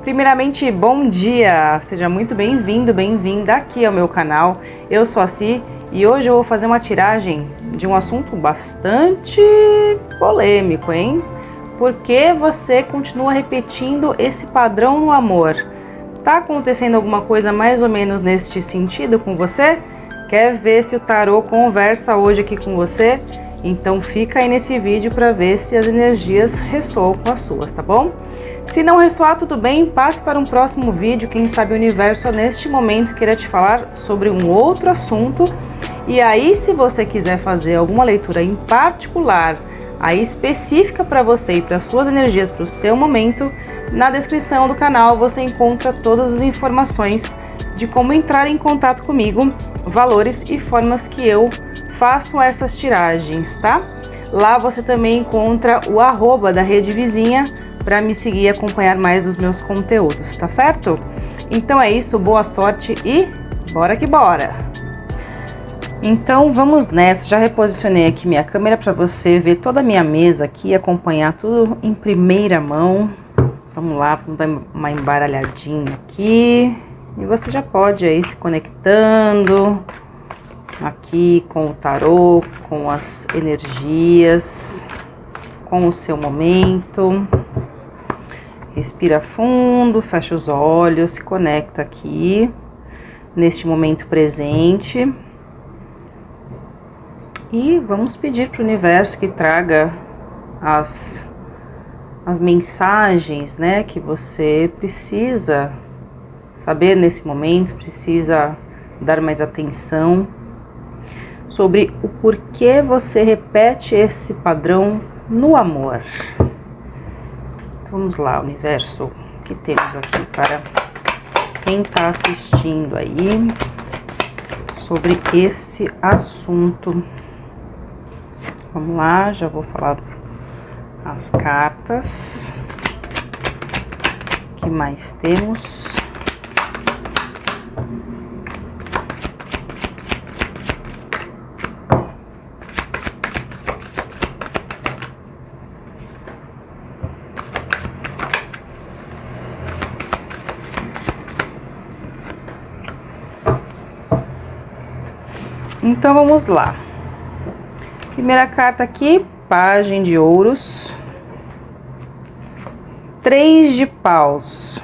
Primeiramente, bom dia! Seja muito bem-vindo, bem-vinda aqui ao meu canal. Eu sou a Si e hoje eu vou fazer uma tiragem de um assunto bastante polêmico, hein? Por que você continua repetindo esse padrão no amor? Tá acontecendo alguma coisa mais ou menos neste sentido com você? Quer ver se o tarô conversa hoje aqui com você? Então fica aí nesse vídeo para ver se as energias ressoam com as suas, tá bom? Se não ressoar, tudo bem, passe para um próximo vídeo, quem sabe o universo neste momento queira te falar sobre um outro assunto. E aí, se você quiser fazer alguma leitura em particular, aí específica para você e para as suas energias, para o seu momento, na descrição do canal você encontra todas as informações de como entrar em contato comigo, valores e formas que eu faço essas tiragens, tá? Lá você também encontra o @ da rede vizinha para me seguir e acompanhar mais dos meus conteúdos, tá certo? Então é isso, boa sorte e bora que bora! Então vamos nessa, já reposicionei aqui minha câmera para você ver toda a minha mesa aqui e acompanhar tudo em primeira mão. Vamos lá, vamos dar uma embaralhadinha aqui e você já pode aí se conectando aqui com o tarô, com as energias, com o seu momento. Respira fundo, fecha os olhos, se conecta aqui neste momento presente. E vamos pedir para o universo que traga as mensagens, né, que você precisa saber nesse momento, precisa dar mais atenção sobre o porquê você repete esse padrão no amor. Vamos lá, universo, o que temos aqui para quem está assistindo aí sobre esse assunto? Vamos lá, já vou falar as cartas. O que mais temos? Então vamos lá. Primeira carta aqui, Pajem de Ouros, 3 de Paus.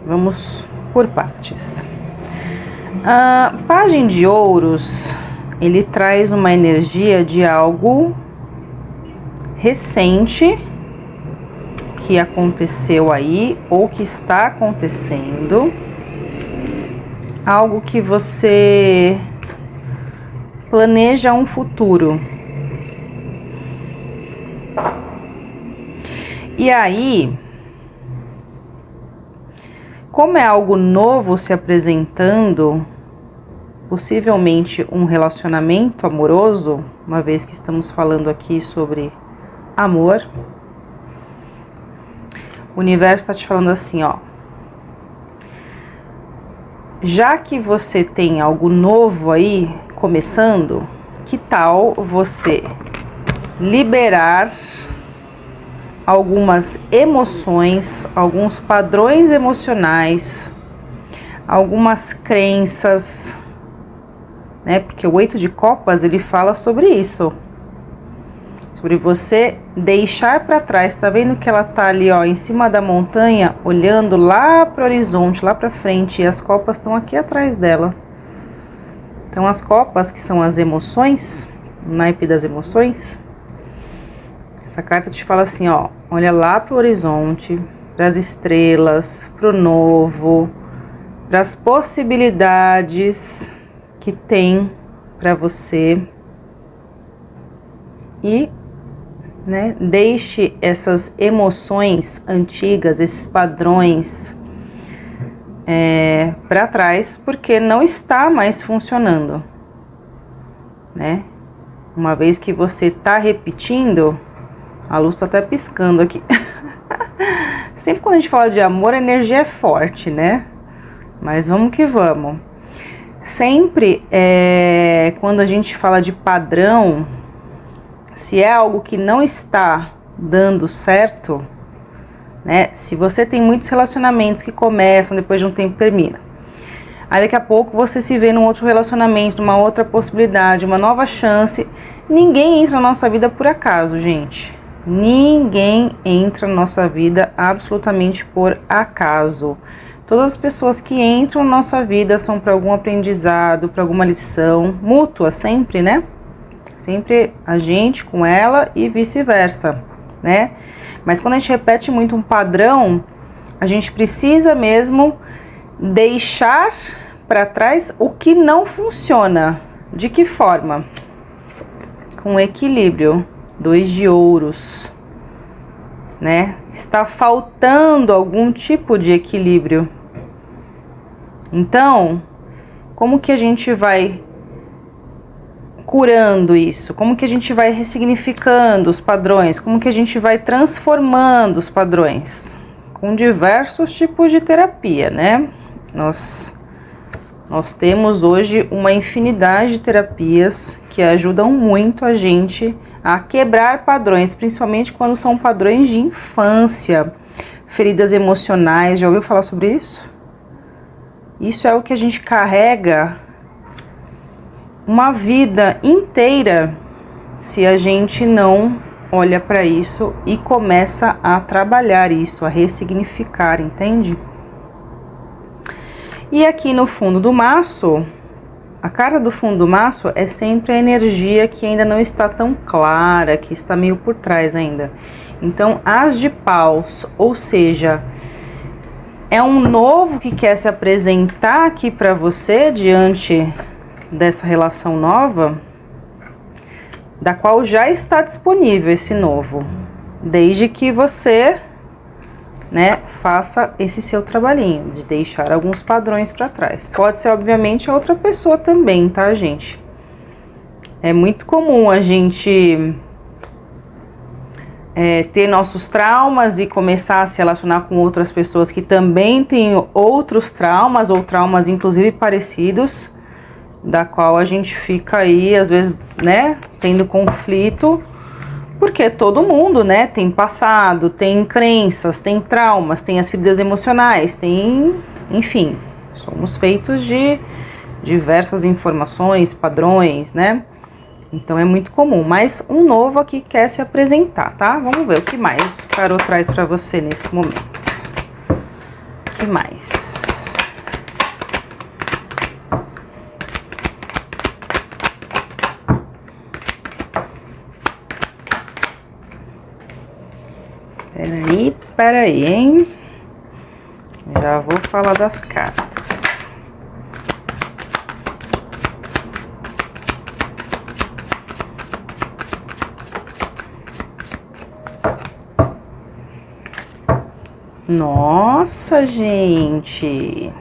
Vamos por partes. Pajem de Ouros, ele traz uma energia de algo recente que aconteceu aí ou que está acontecendo. Algo que você planeja um futuro. E aí, como é algo novo se apresentando, possivelmente um relacionamento amoroso, uma vez que estamos falando aqui sobre amor, o universo está te falando assim, ó. Já que você tem algo novo aí começando, que tal você liberar algumas emoções, alguns padrões emocionais, algumas crenças, né? Porque o 8 de Copas, ele fala sobre isso. Sobre você deixar para trás. Tá vendo que ela tá ali, ó, em cima da montanha, olhando lá para o horizonte, lá para frente, e as copas estão aqui atrás dela. Então as copas, que são as emoções, o naipe das emoções, essa carta te fala assim, ó, olha lá para o horizonte, para as estrelas, para o novo, para as possibilidades que tem para você e, né, deixe essas emoções antigas, esses padrões para trás, porque não está mais funcionando, né? Uma vez que você está repetindo, a luz está até piscando aqui. Sempre quando a gente fala de amor, a energia é forte, né? Mas vamos que vamos. Sempre quando a gente fala de padrão, se é algo que não está dando certo, né? Se você tem muitos relacionamentos que começam, depois de um tempo termina. Aí daqui a pouco você se vê num outro relacionamento, numa outra possibilidade, uma nova chance. Ninguém entra na nossa vida por acaso, gente. Ninguém entra na nossa vida absolutamente por acaso. Todas as pessoas que entram na nossa vida são para algum aprendizado, para alguma lição, mútua sempre, né? Sempre a gente com ela e vice-versa, né? Mas quando a gente repete muito um padrão, a gente precisa mesmo deixar para trás o que não funciona. De que forma? Com equilíbrio. 2 de ouros, né? Está faltando algum tipo de equilíbrio. Então, como que a gente vai curando isso? Como que a gente vai ressignificando os padrões? Como que a gente vai transformando os padrões? Com diversos tipos de terapia, né? Nós temos hoje uma infinidade de terapias que ajudam muito a gente a quebrar padrões, principalmente quando são padrões de infância, feridas emocionais. Já ouviu falar sobre isso? Isso é o que a gente carrega uma vida inteira se a gente não olha para isso e começa a trabalhar isso, a ressignificar, entende? E aqui no fundo do maço, a cara do fundo do maço é sempre a energia que ainda não está tão clara, que está meio por trás ainda. Então, as de paus, ou seja, é um novo que quer se apresentar aqui para você diante dessa relação nova, da qual já está disponível esse novo, desde que você, né, faça esse seu trabalhinho de deixar alguns padrões para trás. Pode ser, obviamente, a outra pessoa também, tá, gente? É muito comum a gente ter nossos traumas e começar a se relacionar com outras pessoas que também têm outros traumas, ou traumas inclusive parecidos, da qual a gente fica aí, às vezes, né, tendo conflito. Porque todo mundo, né, tem passado, tem crenças, tem traumas, tem as feridas emocionais, tem, enfim, somos feitos de diversas informações, padrões, né? Então é muito comum, mas um novo aqui quer se apresentar, tá? Vamos ver o que mais o tarô traz pra você nesse momento. O que mais? Peraí, hein? Já vou falar das cartas. Nossa, gente.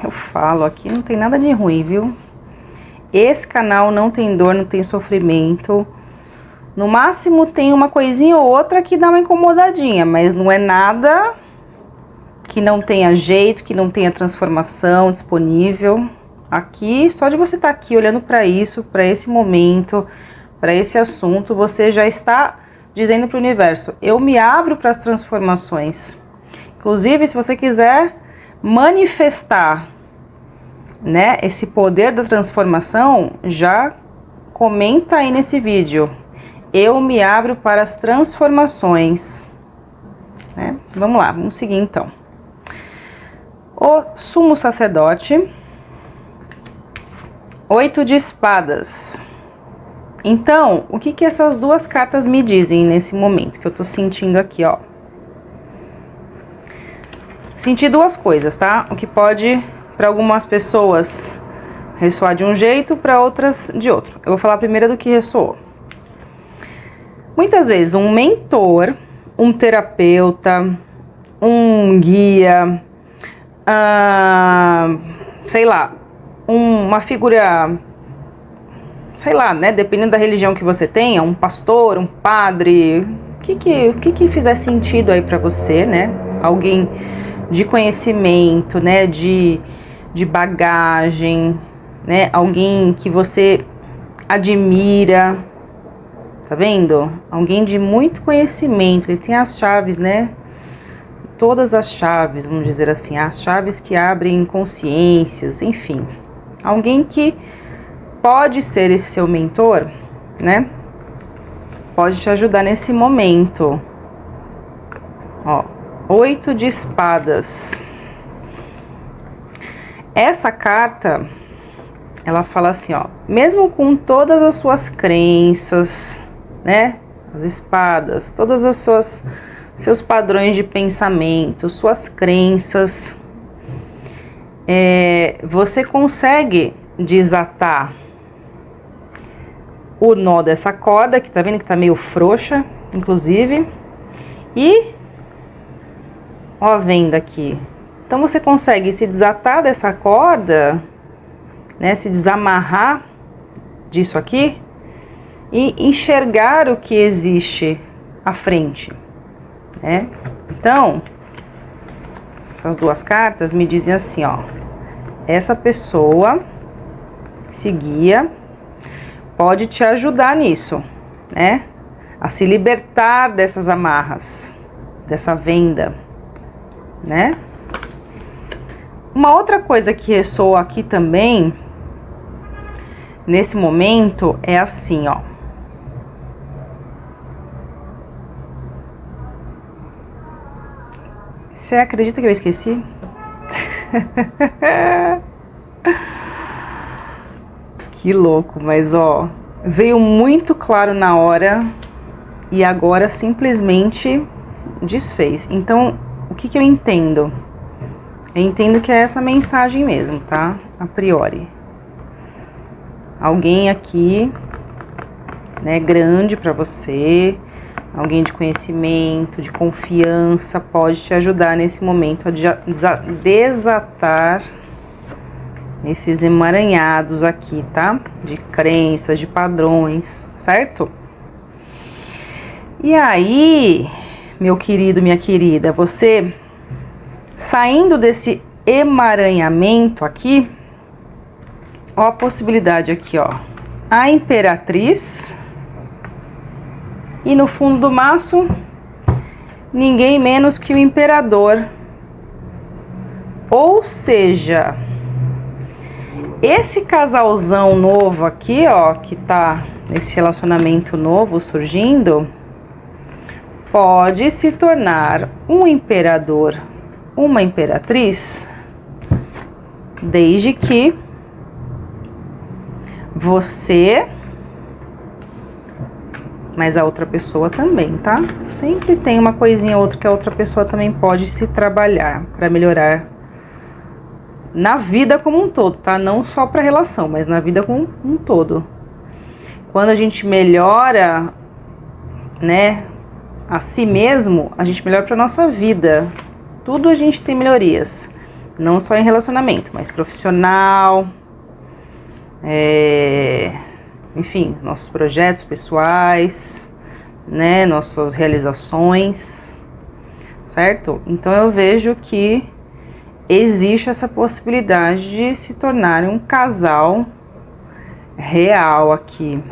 Eu falo aqui, não tem nada de ruim, viu? Esse canal não tem dor, não tem sofrimento. No máximo tem uma coisinha ou outra que dá uma incomodadinha, mas não é nada que não tenha jeito, que não tenha transformação disponível. Aqui, só de você estar aqui olhando para isso, para esse momento, para esse assunto, você já está dizendo para o universo: eu me abro para as transformações. Inclusive, se você quiser manifestar, né, esse poder da transformação, já comenta aí nesse vídeo: eu me abro para as transformações. Né? Vamos lá, vamos seguir então. O sumo sacerdote. 8 de espadas. Então, o que essas duas cartas me dizem nesse momento que eu tô sentindo aqui, ó? Senti duas coisas, tá? O que pode, para algumas pessoas, ressoar de um jeito, para outras de outro. Eu vou falar primeiro do que ressoou. Muitas vezes um mentor, um terapeuta, um guia, sei lá, uma figura, sei lá, né, dependendo da religião que você tenha, um pastor, um padre, o que fizer sentido aí pra você, né? Alguém de conhecimento, né, de bagagem, né? Alguém que você admira. Tá vendo? Alguém de muito conhecimento, ele tem as chaves, né? Todas as chaves, vamos dizer assim, as chaves que abrem consciências, enfim. Alguém que pode ser esse seu mentor, né? Pode te ajudar nesse momento. Ó, 8 de espadas. Essa carta, ela fala assim, ó, mesmo com todas as suas crenças, né? As espadas, todas as seus padrões de pensamento, suas crenças, você consegue desatar o nó dessa corda, que tá vendo que tá meio frouxa, inclusive, e ó a venda aqui. Então você consegue se desatar dessa corda, né, se desamarrar disso aqui e enxergar o que existe à frente, né? Então, as duas cartas me dizem assim, ó, essa pessoa, esse guia, pode te ajudar nisso, né? A se libertar dessas amarras, dessa venda, né? Uma outra coisa que ressoa aqui também, nesse momento, é assim, ó. Você acredita que eu esqueci? Que louco, mas ó, veio muito claro na hora e agora simplesmente desfez. Então, o que eu entendo? Eu entendo que é essa mensagem mesmo, tá? A priori. Alguém aqui, né, grande pra você, alguém de conhecimento, de confiança, pode te ajudar nesse momento a desatar esses emaranhados aqui, tá? De crenças, de padrões, certo? E aí, meu querido, minha querida, você saindo desse emaranhamento aqui, ó a possibilidade aqui, ó. A Imperatriz. E no fundo do maço, ninguém menos que o Imperador. Ou seja, esse casalzão novo aqui, ó, que tá nesse relacionamento novo surgindo, pode se tornar um imperador, uma imperatriz, desde que você, mas a outra pessoa também, tá? Sempre tem uma coisinha ou outra que a outra pessoa também pode se trabalhar para melhorar na vida como um todo, tá? Não só para relação, mas na vida como um todo. Quando a gente melhora, né, a si mesmo, a gente melhora para nossa vida. Tudo a gente tem melhorias, não só em relacionamento, mas profissional, enfim, nossos projetos pessoais, né, nossas realizações, certo? Então eu vejo que existe essa possibilidade de se tornar um casal real aqui,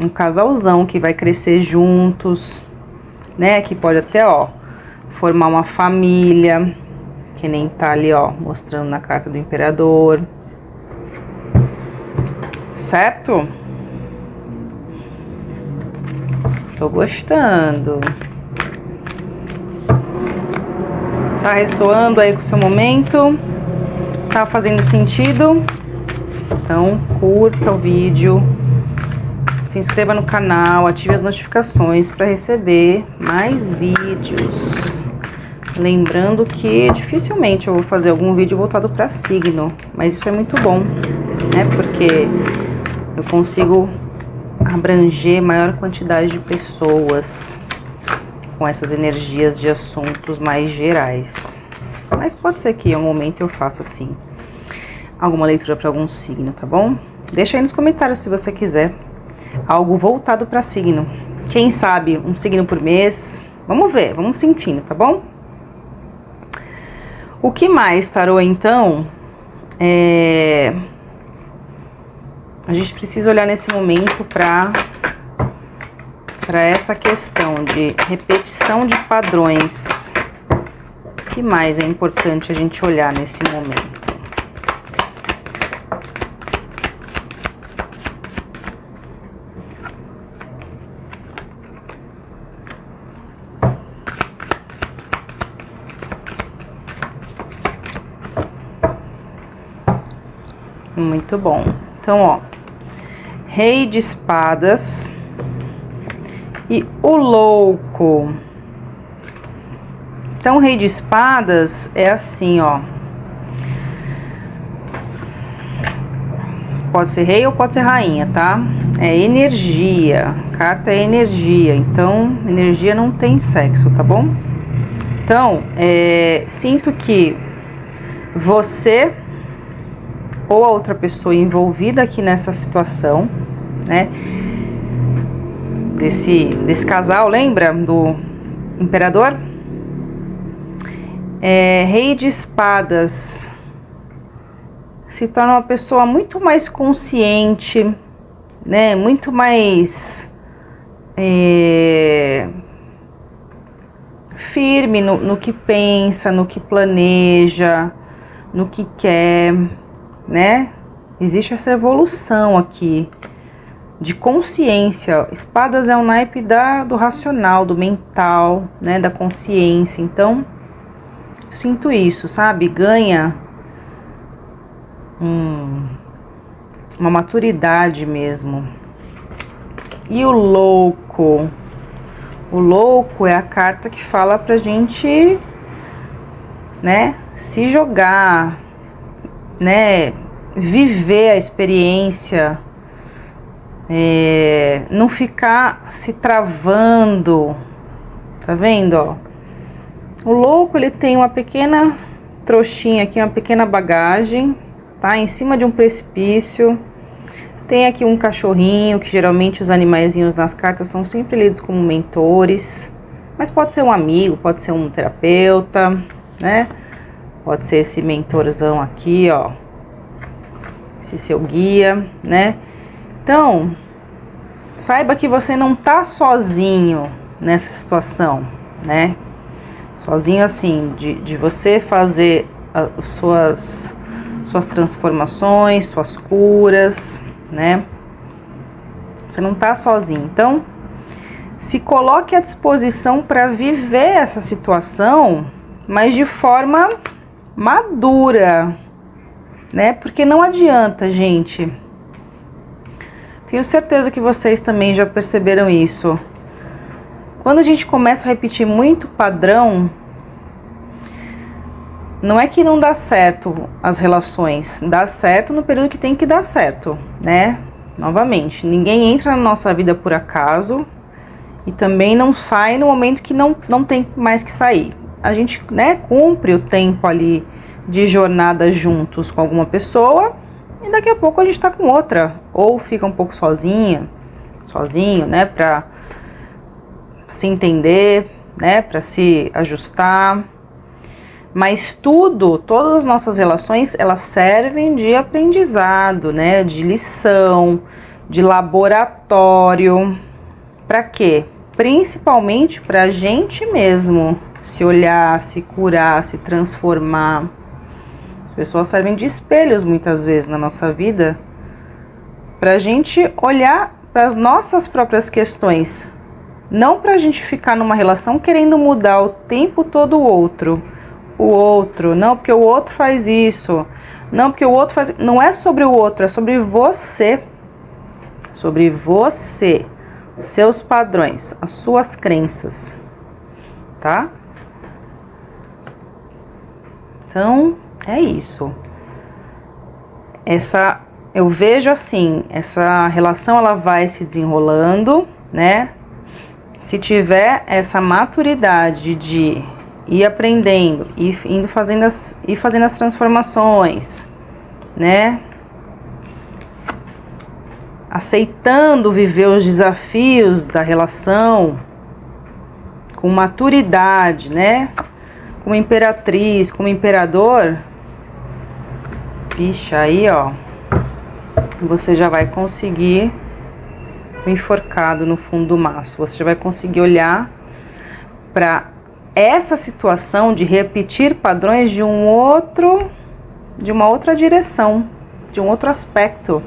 um casalzão que vai crescer juntos, né, que pode até, ó, formar uma família, que nem tá ali, ó, mostrando na carta do Imperador, certo? Tô gostando. Tá ressoando aí com o seu momento? Tá fazendo sentido? Então, curta o vídeo, se inscreva no canal, ative as notificações para receber mais vídeos. Lembrando que dificilmente eu vou fazer algum vídeo voltado para signo, mas isso é muito bom, né? Porque eu consigo abranger maior quantidade de pessoas com essas energias de assuntos mais gerais. Mas pode ser que em algum momento eu faça assim alguma leitura para algum signo, tá bom? Deixa aí nos comentários se você quiser algo voltado para signo. Quem sabe um signo por mês. Vamos ver, vamos sentindo, tá bom? O que mais, tarô, então? A gente precisa olhar nesse momento para para essa questão de repetição de padrões. O que mais é importante a gente olhar nesse momento? Muito bom. Então, ó, Rei de Espadas e o Louco. Então, Rei de Espadas é assim, ó. Pode ser rei ou pode ser rainha, tá? É energia. Carta é energia. Então, energia não tem sexo, tá bom? Então, sinto que você ou a outra pessoa envolvida aqui nessa situação, né? Desse casal, lembra? Do imperador? Rei de Espadas se torna uma pessoa muito mais consciente, né? Muito mais firme no que pensa, no que planeja, no que quer, né? Existe essa evolução aqui de consciência. Espadas é um naipe do racional, do mental, né? Da consciência. Então, sinto isso, sabe? Ganha uma maturidade mesmo. E o Louco? O Louco é a carta que fala pra gente, né? Se jogar, né, viver a experiência, não ficar se travando, tá vendo, ó? O Louco, ele tem uma pequena trouxinha aqui, uma pequena bagagem, tá? Em cima de um precipício, tem aqui um cachorrinho, que geralmente os animaizinhos nas cartas são sempre lidos como mentores, mas pode ser um amigo, pode ser um terapeuta, né? Pode ser esse mentorzão aqui, ó. Esse seu guia, né? Então, saiba que você não tá sozinho nessa situação, né? Sozinho assim, de você fazer suas transformações, suas curas, né? Você não tá sozinho. Então, se coloque à disposição para viver essa situação, mas de forma madura, né? Porque não adianta, gente. Tenho certeza que vocês também já perceberam isso. Quando a gente começa a repetir muito padrão, não é que não dá certo as relações, dá certo no período que tem que dar certo, né? Novamente, ninguém entra na nossa vida por acaso e também não sai no momento que não tem mais que sair. A gente, né, cumpre o tempo ali de jornada juntos com alguma pessoa e daqui a pouco a gente tá com outra, ou fica um pouco sozinho, né, pra se entender, né, pra se ajustar. Mas todas as nossas relações, elas servem de aprendizado, né, de lição, de laboratório. Pra quê? Principalmente pra gente mesmo se olhar, se curar, se transformar. As pessoas servem de espelhos muitas vezes na nossa vida pra gente olhar para as nossas próprias questões. Não pra gente ficar numa relação querendo mudar o tempo todo o outro, não, porque o outro faz isso, não, porque o outro faz... Não é sobre o outro, é sobre você. Sobre você, os seus padrões, as suas crenças, tá? Então, é isso. Eu vejo assim, essa relação ela vai se desenrolando, né? Se tiver essa maturidade de ir aprendendo, ir fazendo as transformações, né? Aceitando viver os desafios da relação com maturidade, né? Como imperatriz, como imperador, vixe, aí, ó, você já vai conseguir enforcado no fundo do maço. Você já vai conseguir olhar para essa situação de repetir padrões de uma outra direção, de um outro aspecto.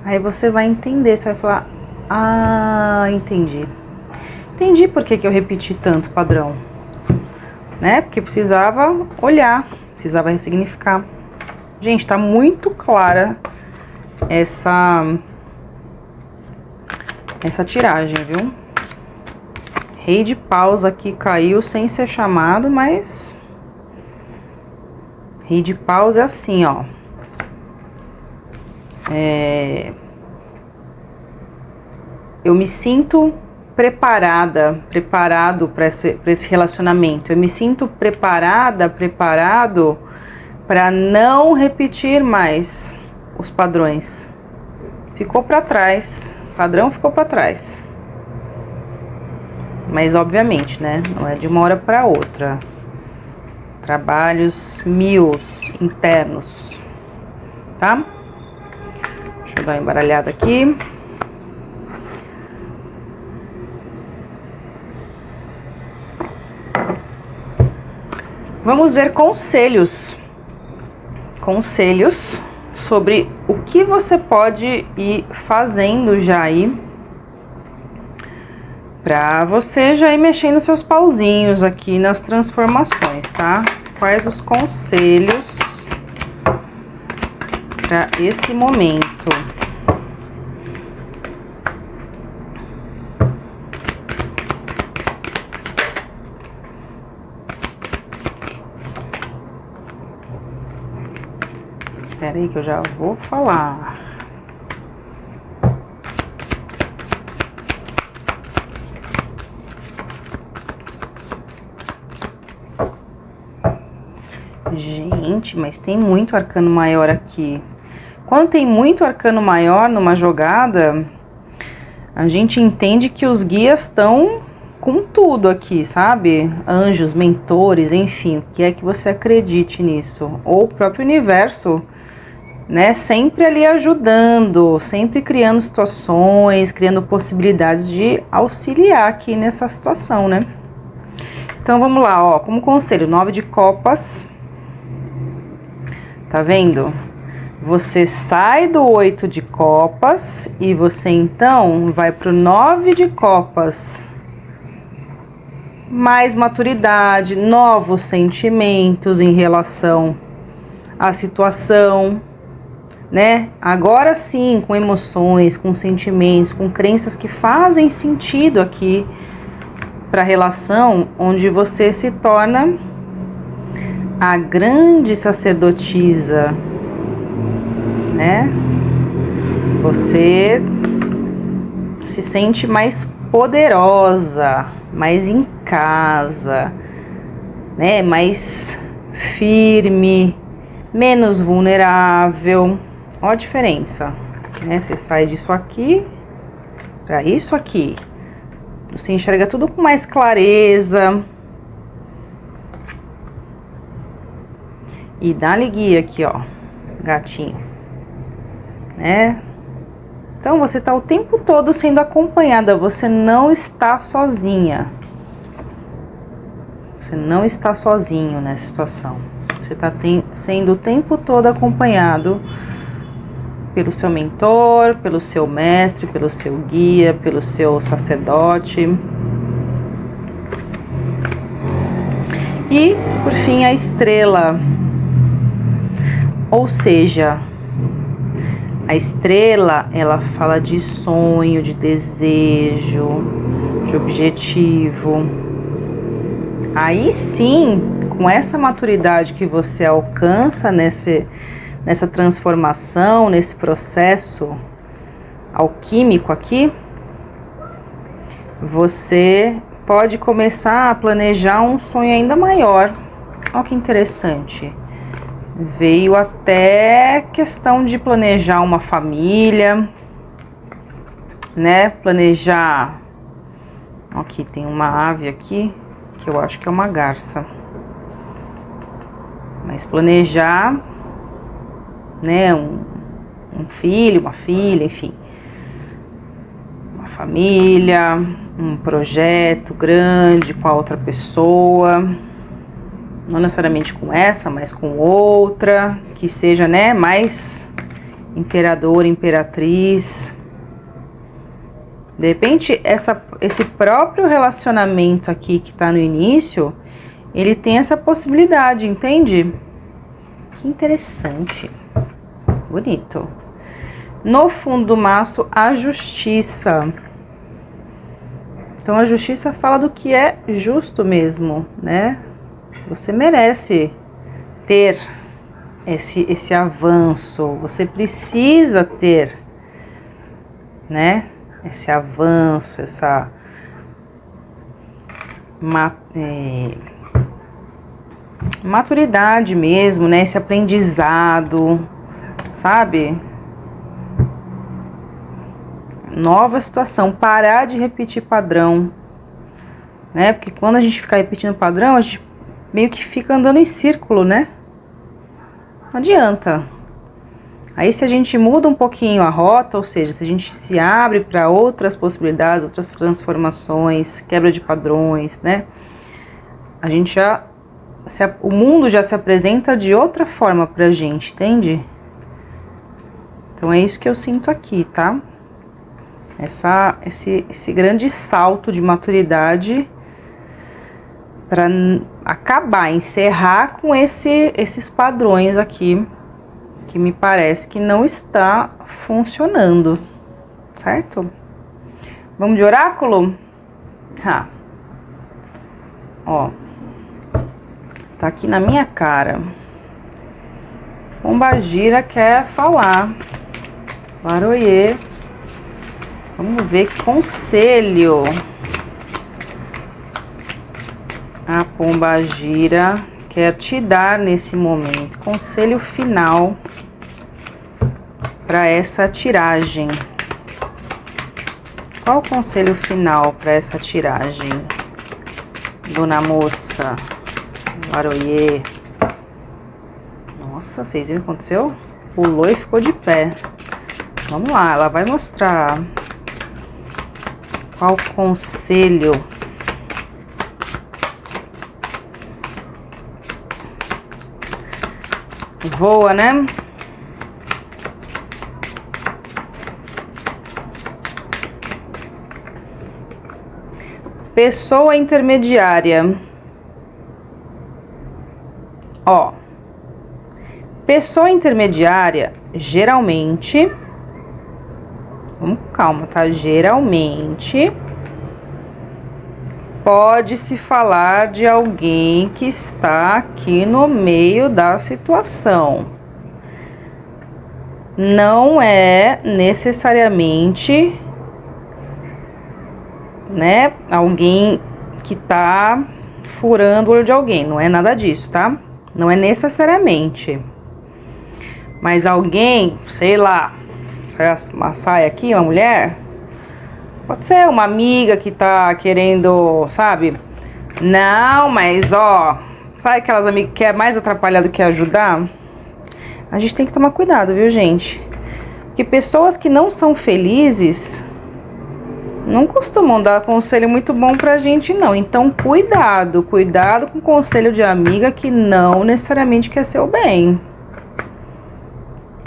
Aí você vai entender, você vai falar: ah, entendi. Entendi por que eu repeti tanto padrão, né? Porque precisava olhar, precisava ressignificar. Gente, tá muito clara essa tiragem, viu? Rei de paus aqui caiu sem ser chamado, mas Rei de paus é assim, ó. Eu me sinto preparado para esse relacionamento. Eu me sinto preparado para não repetir mais os padrões. Ficou para trás, o padrão ficou para trás. Mas obviamente, né, não é de uma hora para outra. Trabalhos internos, tá? Deixa eu dar uma embaralhada aqui. Vamos ver conselhos sobre o que você pode ir fazendo já aí, pra você já ir mexendo seus pauzinhos aqui nas transformações, tá? Quais os conselhos para esse momento? Espera aí que eu já vou falar. Gente, mas tem muito arcano maior aqui. Quando tem muito arcano maior numa jogada, a gente entende que os guias estão com tudo aqui, sabe? Anjos, mentores, enfim, o que é que você acredite nisso. Ou o próprio universo, né? Sempre ali ajudando, sempre criando situações, criando possibilidades de auxiliar aqui nessa situação, né? Então vamos lá, ó, como conselho, 9 de copas. Tá vendo? Você sai do 8 de copas e você então vai pro 9 de copas. Mais maturidade, novos sentimentos em relação à situação, né? Agora sim, com emoções, com sentimentos, com crenças que fazem sentido aqui para a relação, onde você se torna a grande sacerdotisa, né? Você se sente mais poderosa, mais em casa, né? Mais firme, menos vulnerável. Olha a diferença, né? Você sai disso aqui para isso aqui. Você enxerga tudo com mais clareza. E dá-lhe guia aqui, ó, gatinho, né? Então, você tá o tempo todo sendo acompanhada, você não está sozinha. Você não está sozinho nessa situação. Você tá sendo o tempo todo acompanhado pelo seu mentor, pelo seu mestre, pelo seu guia, pelo seu sacerdote. E, por fim, a estrela. Ou seja, a estrela, ela fala de sonho, de desejo, de objetivo. Aí sim, com essa maturidade que você alcança nessa transformação, nesse processo alquímico aqui, você pode começar a planejar um sonho ainda maior. Olha que interessante. Veio até questão de planejar uma família, né? Planejar... Aqui tem uma ave aqui, que eu acho que é uma garça. Mas planejar, né? Um filho, uma filha, enfim. família, um projeto grande com a outra pessoa, não necessariamente com essa, mas com outra, que seja, né, mais imperador, imperatriz. De repente, esse próprio relacionamento aqui que tá no início, ele tem essa possibilidade, entende? Que interessante. Bonito. No fundo do maço, a justiça. Então, a justiça fala do que é justo mesmo, né? Você merece ter esse avanço. Você precisa ter, né? Esse avanço, essa maturidade mesmo, né? Esse aprendizado, sabe? Nova situação, parar de repetir padrão, né? Porque quando a gente fica repetindo padrão, a gente meio que fica andando em círculo, né? Não adianta. Aí se a gente muda um pouquinho a rota, ou seja, se a gente se abre para outras possibilidades, outras transformações, quebra de padrões, né? A gente o mundo já se apresenta de outra forma pra gente, entende? Então é isso que eu sinto aqui, tá? Esse grande salto de maturidade para acabar, encerrar com esses padrões aqui, que me parece que não está funcionando, certo? Vamos de oráculo? Ó, tá aqui na minha cara. Pombagira quer falar. Laroyê. Vamos ver que conselho a Pombagira quer te dar nesse momento. Conselho final para essa tiragem. Qual o conselho final para essa tiragem, dona moça? Laroyê. Nossa, vocês viram o que aconteceu? Pulou e ficou de pé. Vamos lá, ela vai mostrar qual conselho voa, né? Pessoa intermediária. Ó, pessoa intermediária, geralmente, vamos com calma, tá? Geralmente, pode-se falar de alguém que está aqui no meio da situação. Não é necessariamente, né, alguém que tá furando o olho de alguém. Não é nada disso, tá? Não é necessariamente. Mas alguém, sei lá, uma saia aqui, uma mulher, pode ser uma amiga que tá querendo, sabe? Não, mas ó, sabe aquelas amigas que é mais atrapalhar do que ajudar? A gente tem que tomar cuidado, viu, gente? Porque pessoas que não são felizes não costumam dar conselho muito bom pra gente, não. Então, cuidado, cuidado com conselho de amiga que não necessariamente quer seu bem.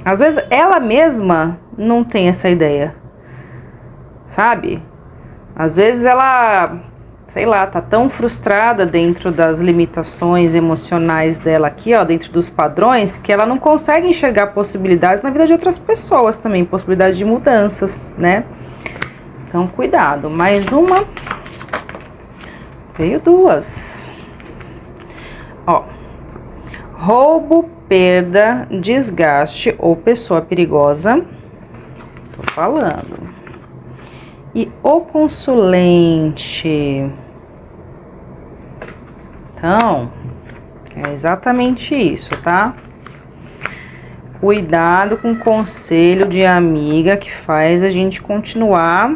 Às vezes, ela mesma não tem essa ideia, sabe? Às vezes, ela, sei lá, tá tão frustrada dentro das limitações emocionais dela aqui, ó, dentro dos padrões, que ela não consegue enxergar possibilidades na vida de outras pessoas também, possibilidades de mudanças, né? Então, cuidado. Mais uma. Veio duas. Ó. Roubo, perda, desgaste ou pessoa perigosa. Tô falando. E o consulente. Então, é exatamente isso, tá? Cuidado com o conselho de amiga que faz a gente continuar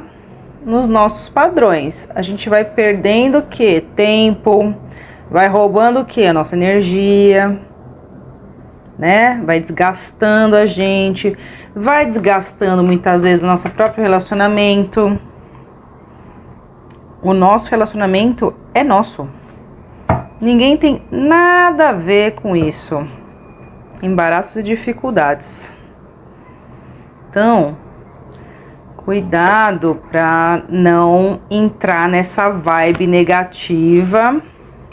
nos nossos padrões. A gente vai perdendo o quê? Tempo, vai roubando o quê? A nossa energia, né? Vai desgastando a gente, vai desgastando muitas vezes o nosso próprio relacionamento, O nosso relacionamento é nosso. Ninguém tem nada a ver com isso. Embaraços e dificuldades. Então, cuidado para não entrar nessa vibe negativa,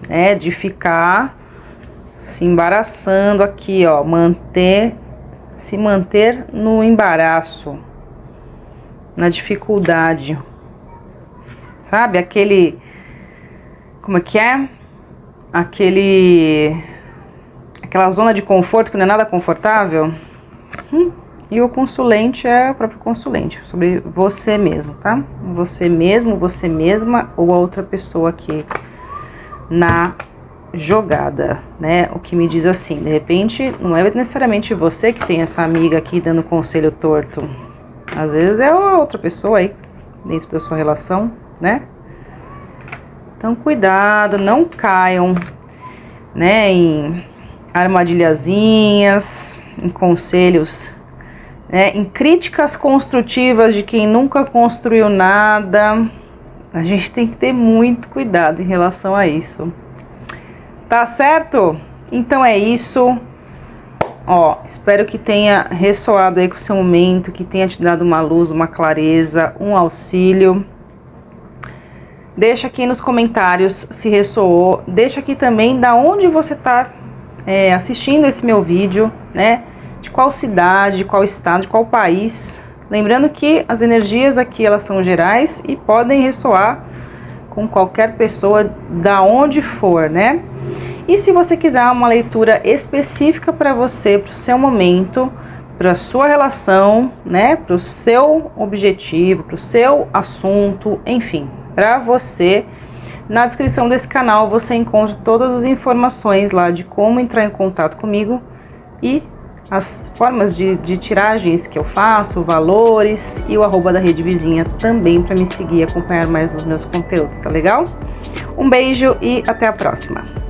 né, de ficar se embaraçando aqui, ó, se manter no embaraço, na dificuldade, sabe? Como é que é? Aquela zona de conforto que não é nada confortável. E o consulente é o próprio consulente, sobre você mesmo, tá? Você mesmo, você mesma ou a outra pessoa aqui na jogada, né? O que me diz assim, de repente, não é necessariamente você que tem essa amiga aqui dando conselho torto. Às vezes é outra pessoa aí dentro da sua relação, né? Então, cuidado, não caiam, né, em armadilhazinhas, em conselhos, né, em críticas construtivas de quem nunca construiu nada. A gente tem que ter muito cuidado em relação a isso. Tá certo? Então é isso. Ó, espero que tenha ressoado aí com o seu momento, que tenha te dado uma luz, uma clareza, um auxílio. Deixa aqui nos comentários se ressoou. Deixa aqui também da onde você tá assistindo esse meu vídeo, né? De qual cidade, de qual estado, de qual país. Lembrando que as energias aqui, elas são gerais e podem ressoar com qualquer pessoa, da onde for, né? E se você quiser uma leitura específica para você, para o seu momento, para a sua relação, né? Para o seu objetivo, para o seu assunto, enfim, para você, na descrição desse canal você encontra todas as informações lá de como entrar em contato comigo e as formas de tiragens que eu faço, valores e o @ da Rede Vizinha também para me seguir e acompanhar mais os meus conteúdos, tá legal? Um beijo e até a próxima!